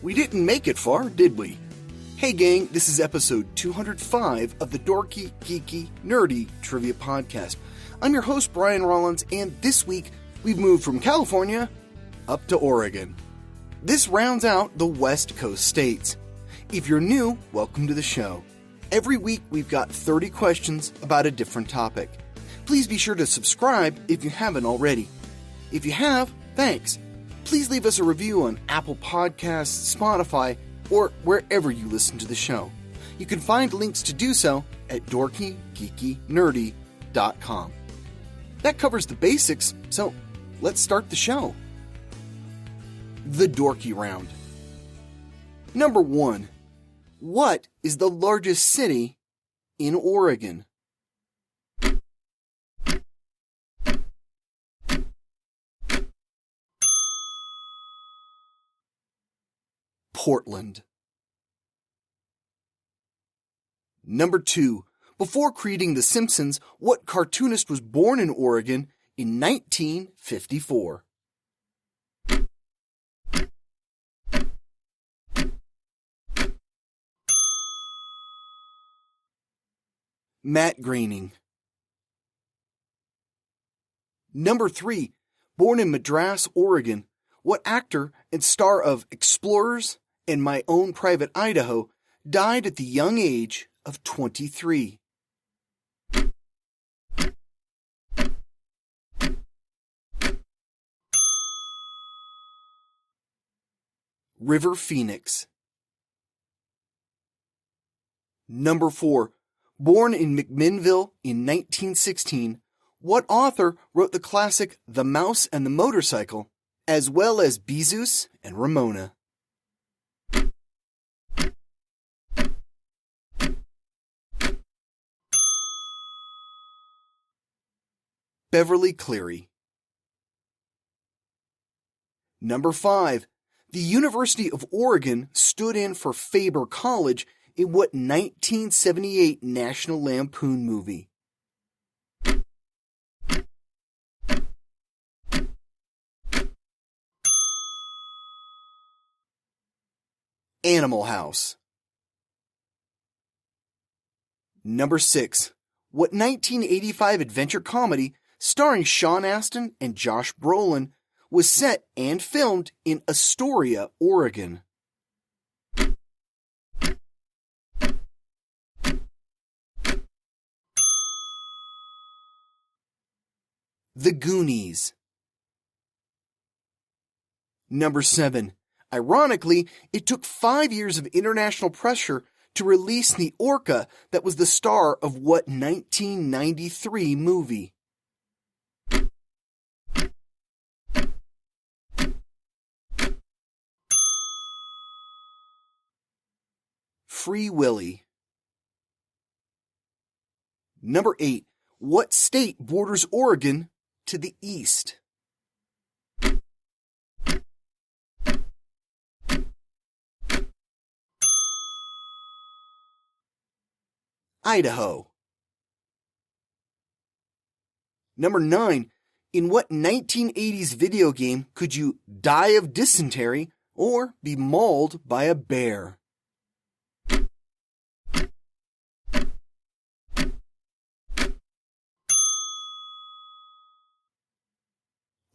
We didn't make it far, did we? Hey gang, this is episode 205 of the Dorky, Geeky, Nerdy Trivia Podcast. I'm your host, Brian Rollins, and this week we've moved from California up to Oregon. This rounds out the West Coast states. If you're new, welcome to the show. Every week we've got 30 questions about a different topic. Please be sure to subscribe if you haven't already. If you have, thanks. Please leave us a review on Apple Podcasts, Spotify, or wherever you listen to the show. You can find links to do so at dorkygeekynerdy.com. That covers the basics, so let's start the show. The Dorky Round. Number 1. What is the largest city in Oregon? Portland. Number 2. Before creating The Simpsons, what cartoonist was born in Oregon in 1954? Matt Groening. Number 3. Born in Madras, Oregon, what actor and star of Explorers and My Own Private Idaho died at the young age of 23? River Phoenix. Number 4. Born in McMinnville in 1916, what author wrote the classic The Mouse and the Motorcycle, as well as Bezus and Ramona? Beverly Cleary. Number 5. The University of Oregon stood in for Faber College in what 1978 National Lampoon movie? Animal House. Number 6. What 1985 adventure comedy starring Sean Astin and Josh Brolin was set and filmed in Astoria, Oregon? The Goonies. Number 7. Ironically, it took 5 years of international pressure to release the orca that was the star of what 1993 movie? Free Willy. Number 8. What state borders Oregon to the east? Idaho. Number 9. In what 1980s video game could you die of dysentery or be mauled by a bear?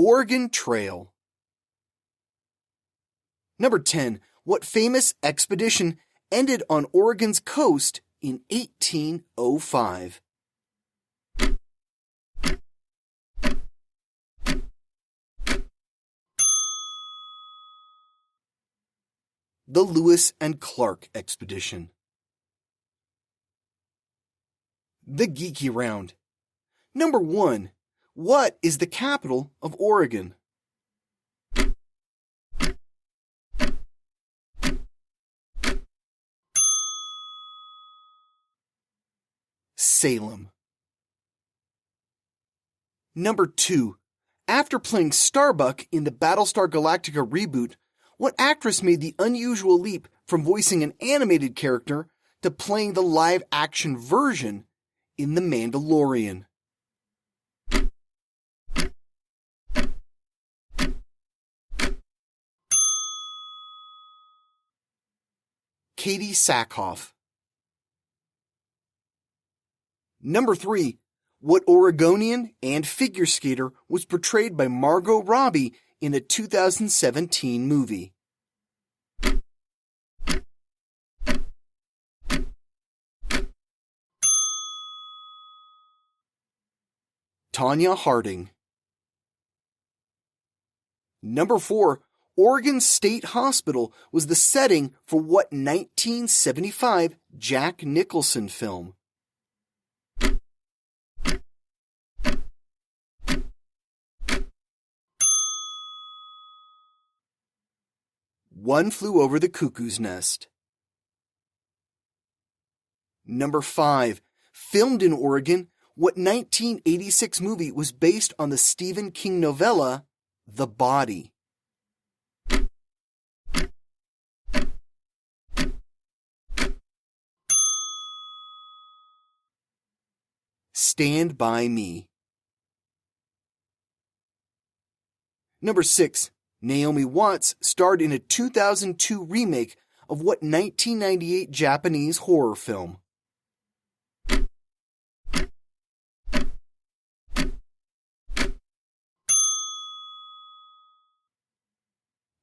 Oregon Trail. Number 10. What famous expedition ended on Oregon's coast in 1805? The Lewis and Clark Expedition. The Geeky Round. Number 1. What is the capital of Oregon? Salem. Number 2. After playing Starbuck in the Battlestar Galactica reboot, what actress made the unusual leap from voicing an animated character to playing the live-action version in The Mandalorian? Katie Sackhoff. Number 3. What Oregonian and figure skater was portrayed by Margot Robbie in a 2017 movie? Tonya Harding. Number 4. Oregon State Hospital was the setting for what 1975 Jack Nicholson film? One Flew Over the Cuckoo's Nest. Number 5. Filmed in Oregon, what 1986 movie was based on the Stephen King novella, The Body? Stand By Me. Number 6. Naomi Watts starred in a 2002 remake of what 1998 Japanese horror film?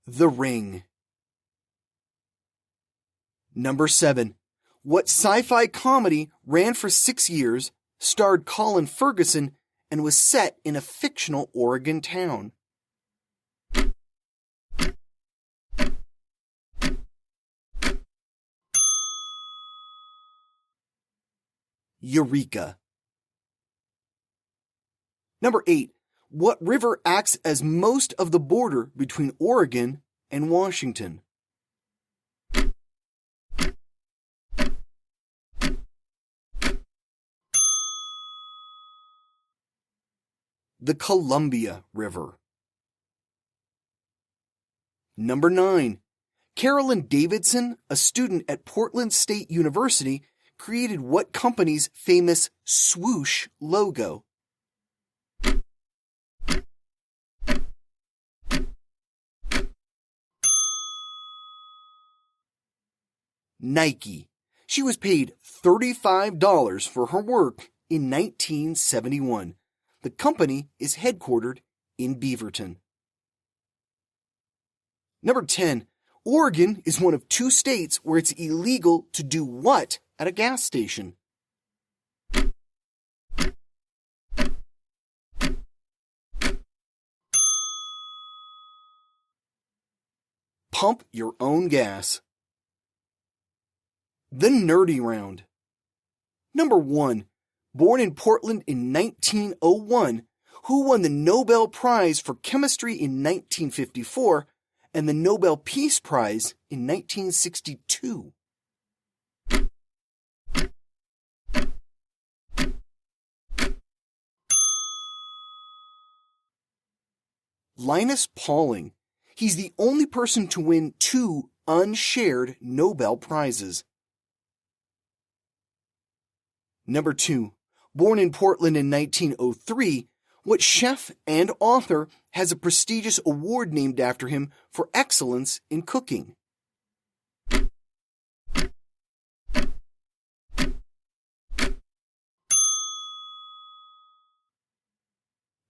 The Ring. Number 7. What sci-fi comedy ran for 6 years, starred Colin Ferguson, and was set in a fictional Oregon town? Eureka. Number 8. What river acts as most of the border between Oregon and Washington? The Columbia River. Number 9. Carolyn Davidson, a student at Portland State University, created what company's famous swoosh logo? Nike. She was paid $35 for her work in 1971. The company is headquartered in Beaverton. Number 10. Oregon is one of 2 states where it's illegal to do what at a gas station? Pump your own gas. The Nerdy Round. Number 1. Born in Portland in 1901, who won the Nobel Prize for Chemistry in 1954 and the Nobel Peace Prize in 1962? Linus Pauling. He's the only person to win 2 unshared Nobel Prizes. Number 2. Born in Portland in 1903, what chef and author has a prestigious award named after him for excellence in cooking?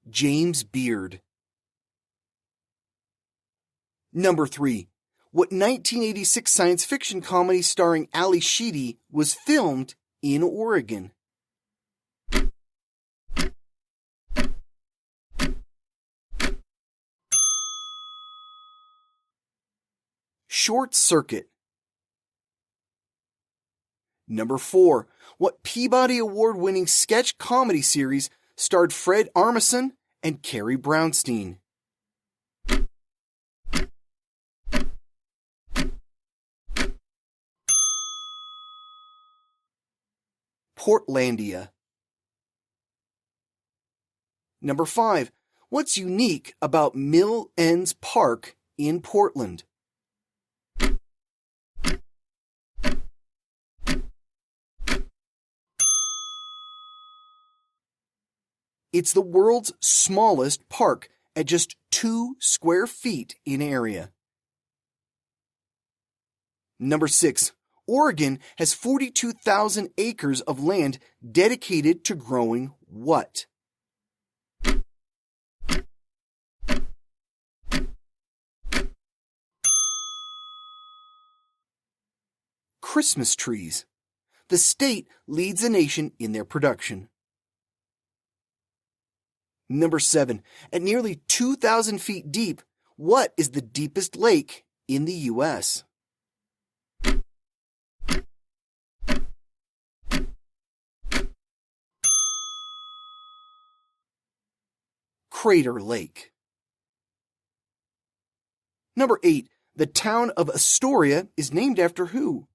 James Beard. Number 3. What 1986 science fiction comedy starring Ali Sheedy was filmed in Oregon? Short Circuit. Number 4. What Peabody Award-winning sketch comedy series starred Fred Armisen and Carrie Brownstein? Portlandia. Number 5. What's unique about Mill Ends Park in Portland? It's the world's smallest park at just 2 square feet in area. Number 6. Oregon has 42,000 acres of land dedicated to growing what? Christmas trees. The state leads the nation in their production. Number 7. At nearly 2,000 feet deep, what is the deepest lake in the U.S.? Crater Lake. Number 8. The town of Astoria is named after who?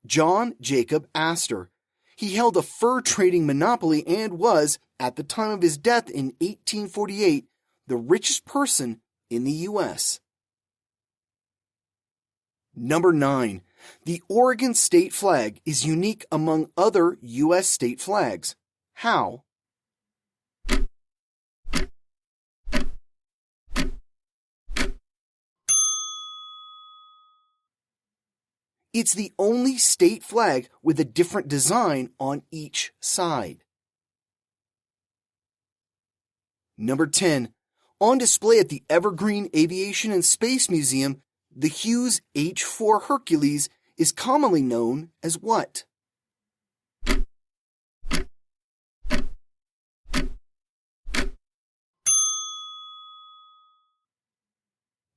John Jacob Astor. He held a fur trading monopoly and was, at the time of his death in 1848, the richest person in the U.S. Number 9. The Oregon state flag is unique among other U.S. state flags. How? It's the only state flag with a different design on each side. Number 10. On display at the Evergreen Aviation and Space Museum, the Hughes H-4 Hercules is commonly known as what?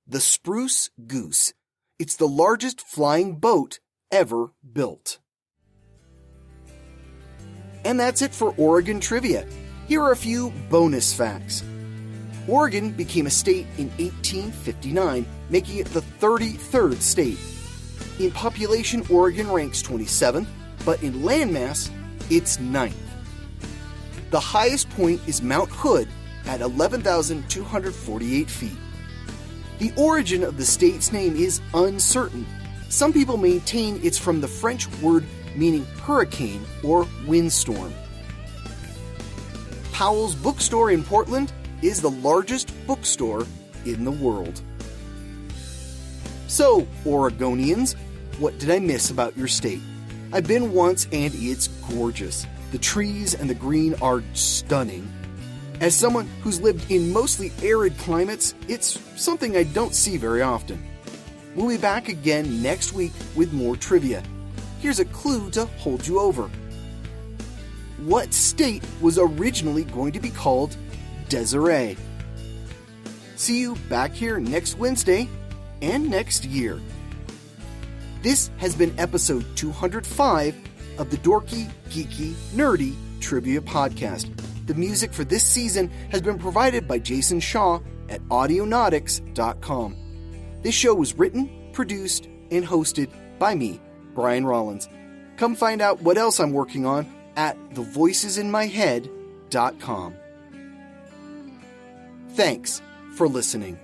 The Spruce Goose. It's the largest flying boat ever built. And that's it for Oregon Trivia. Here are a few bonus facts. Oregon became a state in 1859, making it the 33rd state. In population, Oregon ranks 27th, but in landmass, it's 9th. The highest point is Mount Hood at 11,248 feet. The origin of the state's name is uncertain. Some people maintain it's from the French word meaning hurricane or windstorm. Powell's Bookstore in Portland is the largest bookstore in the world. So, Oregonians, what did I miss about your state? I've been once and it's gorgeous. The trees and the green are stunning. As someone who's lived in mostly arid climates, it's something I don't see very often. We'll be back again next week with more trivia. Here's a clue to hold you over. What state was originally going to be called Desiree? See you back here next Wednesday and next year. This has been episode 205 of the Dorky, Geeky, Nerdy Trivia Podcast. The music for this season has been provided by Jason Shaw at Audionautics.com. This show was written, produced, and hosted by me, Brian Rollins. Come find out what else I'm working on at thevoicesinmyhead.com. Thanks for listening.